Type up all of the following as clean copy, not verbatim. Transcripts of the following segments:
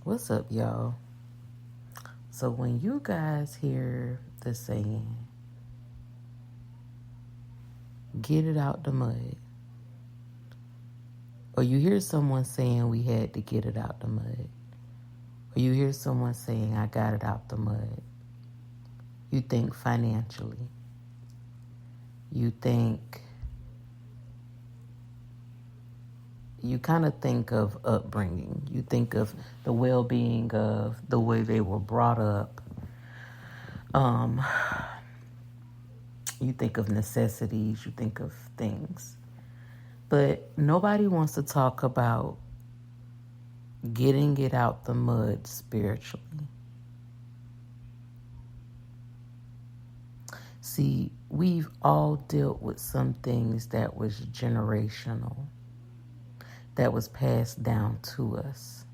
What's up, y'all? So when you guys hear the saying, get it out the mud, or you hear someone saying we had to get it out the mud, or you hear someone saying I got it out the mud, you think financially, you kind of think of upbringing, you think of the well-being of the way they were brought up, um, you think of necessities, you think of things. But nobody wants to talk about getting it out the mud spiritually. See, we've all dealt with some things that was generational, that was passed down to us.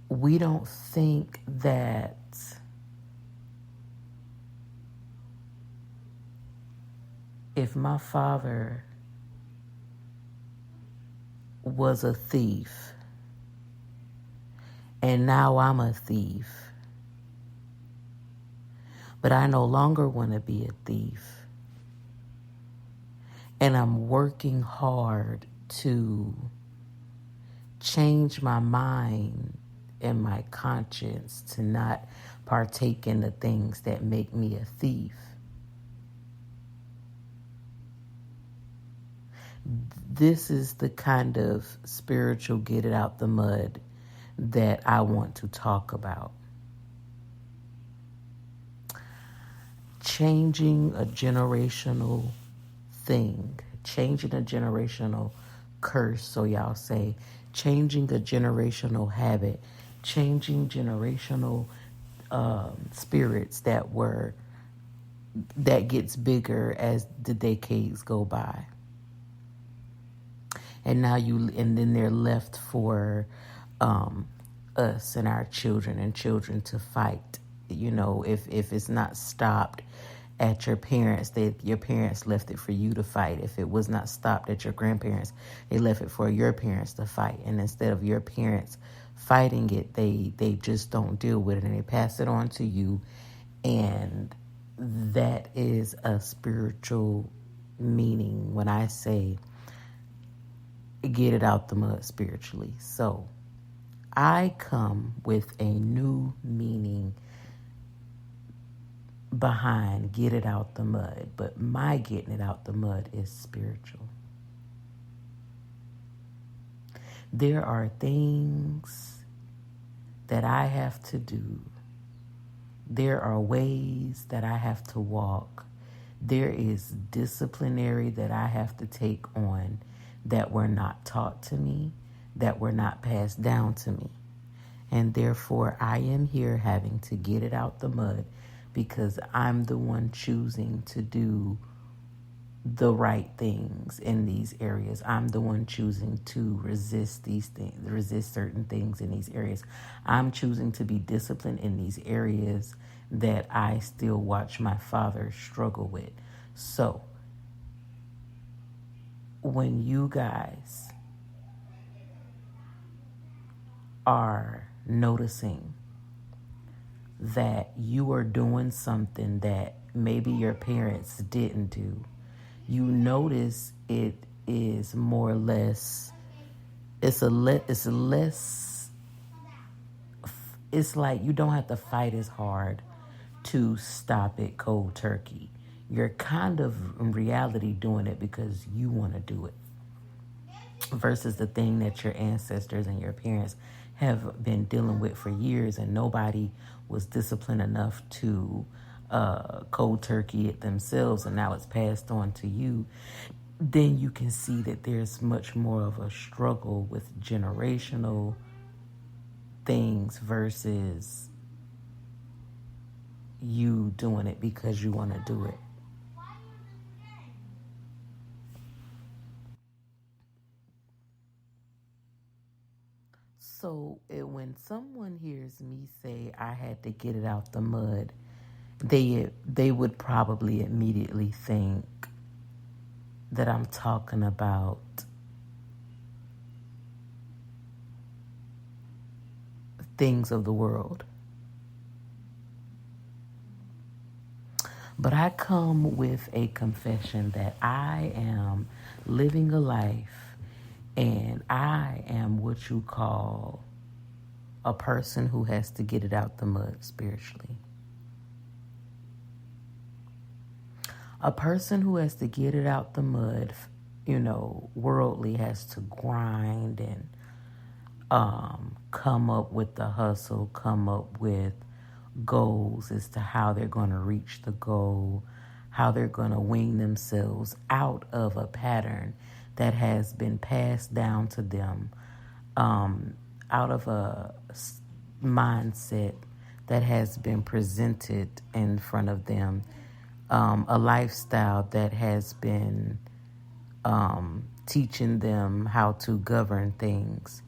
We don't think that if my father was a thief and now I'm a thief, but I no longer want to be a thief, and I'm working hard to change my mind and my conscience to not partake in the things that make me a thief. This is the kind of spiritual get it out the mud that I want to talk about. Changing a generational thing, changing a generational curse, so y'all say, changing a generational habit, changing generational spirits that gets bigger as the decades go by. And then they're left for us and our children and children to fight. You know, if it's not stopped at your parents, your parents left it for you to fight. If it was not stopped at your grandparents, they left it for your parents to fight. And instead of your parents fighting it, they just don't deal with it and they pass it on to you. And that is a spiritual meaning when I say get it out the mud spiritually. So I come with a new meaning behind get it out the mud, but my getting it out the mud is spiritual. There are things that I have to do. There are ways that I have to walk. There is disciplinary that I have to take on that were not taught to me, that were not passed down to me. And therefore, I am here having to get it out the mud because I'm the one choosing to do the right things in these areas. I'm the one choosing to resist these things, resist certain things in these areas. I'm choosing to be disciplined in these areas that I still watch my father struggle with. So, when you guys are noticing that you are doing something that maybe your parents didn't do, you notice it is more or less, it's like you don't have to fight as hard to stop it cold turkey. You're kind of in reality doing it because you want to do it versus the thing that your ancestors and your parents have been dealing with for years and nobody was disciplined enough to cold turkey it themselves, and now it's passed on to you. Then you can see that there's much more of a struggle with generational things versus you doing it because you want to do it. So when someone hears me say I had to get it out the mud, they would probably immediately think that I'm talking about things of the world. But I come with a confession that I am living a life and I am what you call a person who has to get it out the mud spiritually. A person who has to get it out the mud, worldly, has to grind and come up with the hustle, come up with goals as to how they're going to reach the goal, how they're going to wing themselves out of a pattern that has been passed down to them, out of a mindset that has been presented in front of them, a lifestyle that has been teaching them how to govern things.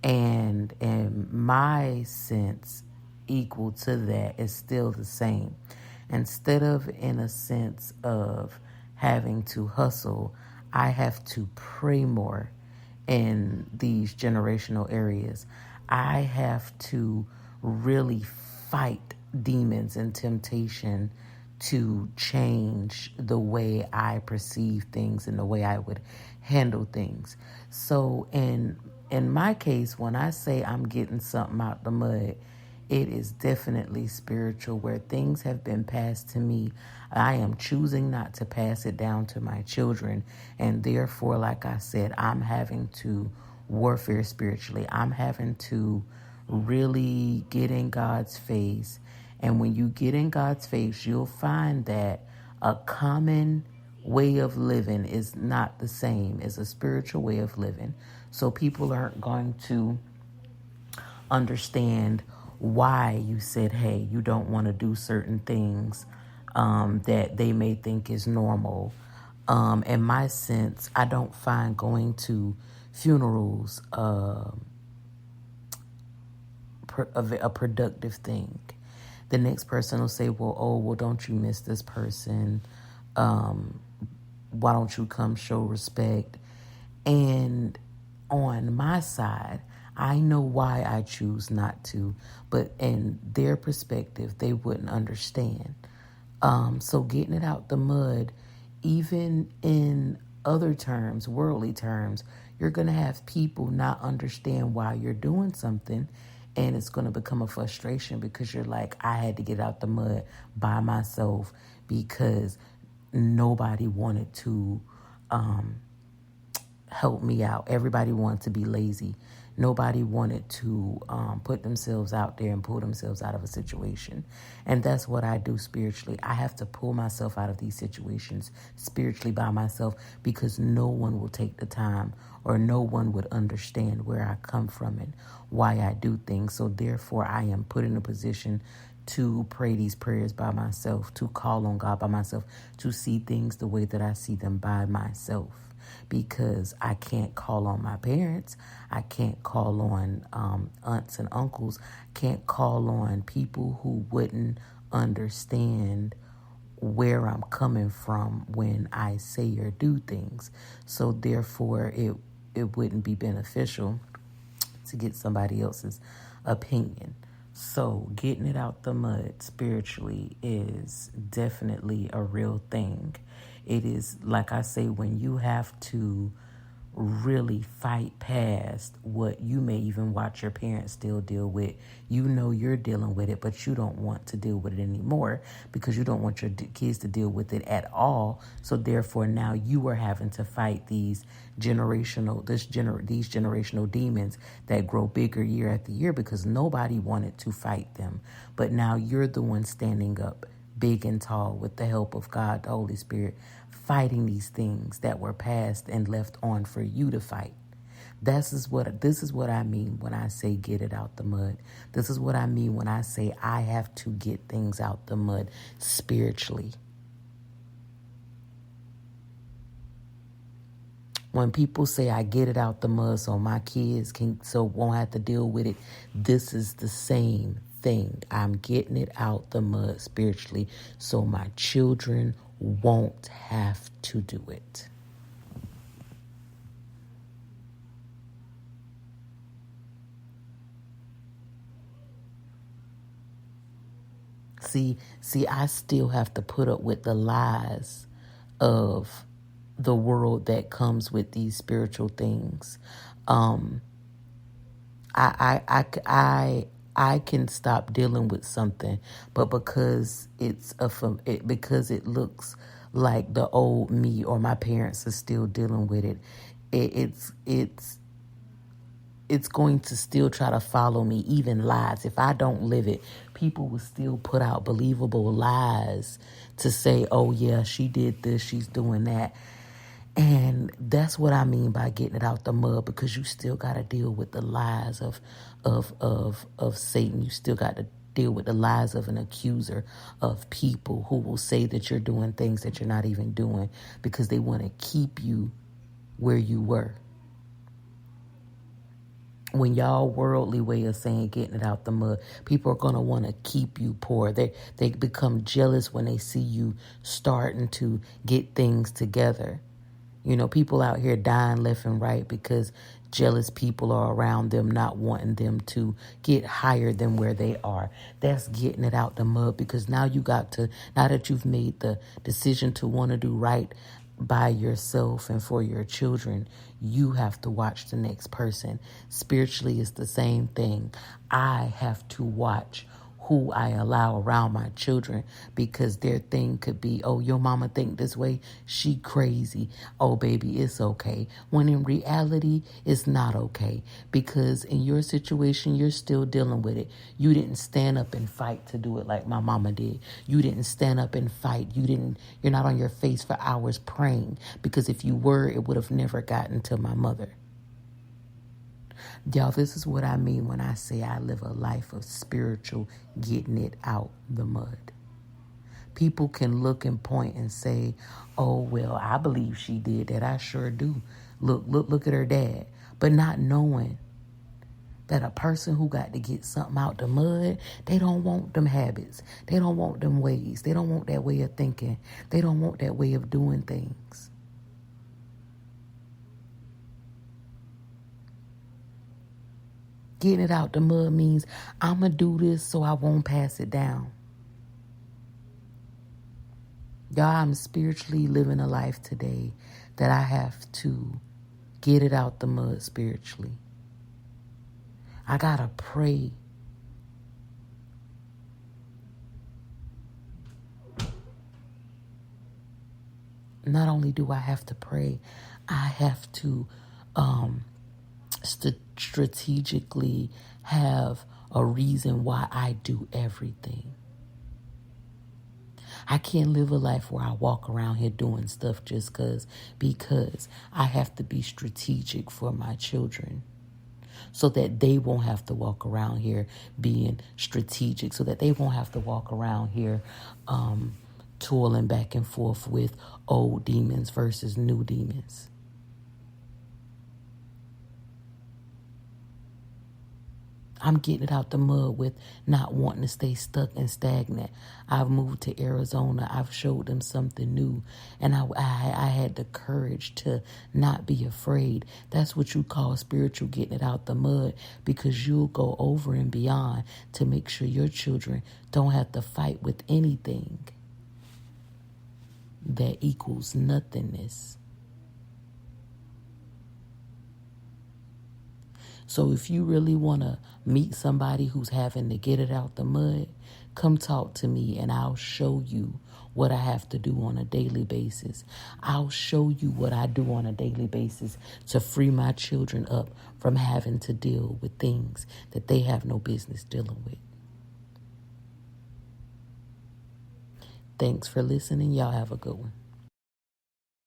And in my sense, equal to that is still the same. Instead of in a sense of having to hustle, I have to pray more in these generational areas. I have to really fight demons and temptation to change the way I perceive things and the way I would handle things. So in my case, when I say I'm getting something out the mud, it is definitely spiritual, where things have been passed to me. I am choosing not to pass it down to my children. And therefore, like I said, I'm having to warfare spiritually. I'm having to really get in God's face. And when you get in God's face, you'll find that a common way of living is not the same as a spiritual way of living. So people aren't going to understand why you said, hey, you don't want to do certain things that they may think is normal. In my sense, I don't find going to funerals a productive thing. The next person will say, well, don't you miss this person? Why don't you come show respect? And on my side, I know why I choose not to, but in their perspective, they wouldn't understand. So getting it out the mud, even in other terms, worldly terms, you're going to have people not understand why you're doing something, and it's going to become a frustration because you're like, I had to get out the mud by myself because nobody wanted to help me out. Everybody wanted to be lazy. Nobody wanted to put themselves out there and pull themselves out of a situation. And that's what I do spiritually. I have to pull myself out of these situations spiritually by myself because no one will take the time or no one would understand where I come from and why I do things. So therefore, I am put in a position to pray these prayers by myself, to call on God by myself, to see things the way that I see them by myself. Because I can't call on my parents. I can't call on aunts and uncles. Can't call on people who wouldn't understand where I'm coming from when I say or do things. So therefore, it wouldn't be beneficial to get somebody else's opinion. So getting it out the mud spiritually is definitely a real thing. It is, like I say, when you have to really fight past what you may even watch your parents still deal with. You know you're dealing with it, but you don't want to deal with it anymore because you don't want your kids to deal with it at all. So therefore, now you are having to fight these generational demons that grow bigger year after year because nobody wanted to fight them. But now you're the one standing up big and tall with the help of God, the Holy Spirit, fighting these things that were passed and left on for you to fight. This is what I mean when I say get it out the mud. This is what I mean when I say I have to get things out the mud spiritually. When people say I get it out the mud so my kids won't have to deal with it, this is the same thing. I'm getting it out the mud spiritually so my children won't have to do it. See, I still have to put up with the lies of the world that comes with these spiritual things. Um, I can stop dealing with something, but because because it looks like the old me or my parents are still dealing with it, it's going to still try to follow me, even lies. If I don't live it, people will still put out believable lies to say, oh yeah, she did this, she's doing that. And that's what I mean by getting it out the mud, because you still got to deal with the lies of Satan. You still got to deal with the lies of an accuser, of people who will say that you're doing things that you're not even doing because they want to keep you where you were. When y'all worldly way of saying getting it out the mud, people are going to want to keep you poor. They become jealous when they see you starting to get things together. You know, people out here dying left and right because jealous people are around them, not wanting them to get higher than where they are. That's getting it out the mud, because now now that you've made the decision to want to do right by yourself and for your children, you have to watch the next person. Spiritually, it's the same thing. I have to watch who I allow around my children, because their thing could be, oh, your mama think this way, she crazy. Oh, baby, it's okay. When in reality, it's not okay, because in your situation, you're still dealing with it. You didn't stand up and fight to do it like my mama did. You didn't stand up and fight. You're not on your face for hours praying, because if you were, it would have never gotten to my mother. Y'all, this is what I mean when I say I live a life of spiritual getting it out the mud. People can look and point and say, oh, well, I believe she did that. I sure do. Look at her dad. But not knowing that a person who got to get something out the mud, they don't want them habits. They don't want them ways. They don't want that way of thinking. They don't want that way of doing things. Getting it out the mud means I'm going to do this so I won't pass it down. Y'all, I'm spiritually living a life today that I have to get it out the mud spiritually. I got to pray. Not only do I have to pray, I have to strategically have a reason why I do everything. I can't live a life where I walk around here doing stuff just because I have to be strategic for my children, so that they won't have to walk around here being strategic, so that they won't have to walk around here toiling back and forth with old demons versus new demons. I'm getting it out the mud with not wanting to stay stuck and stagnant. I've moved to Arizona. I've showed them something new. And I had the courage to not be afraid. That's what you call spiritual getting it out the mud, because you'll go over and beyond to make sure your children don't have to fight with anything that equals nothingness. So if you really want to meet somebody who's having to get it out the mud, come talk to me and I'll show you what I have to do on a daily basis. I'll show you what I do on a daily basis to free my children up from having to deal with things that they have no business dealing with. Thanks for listening. Y'all have a good one.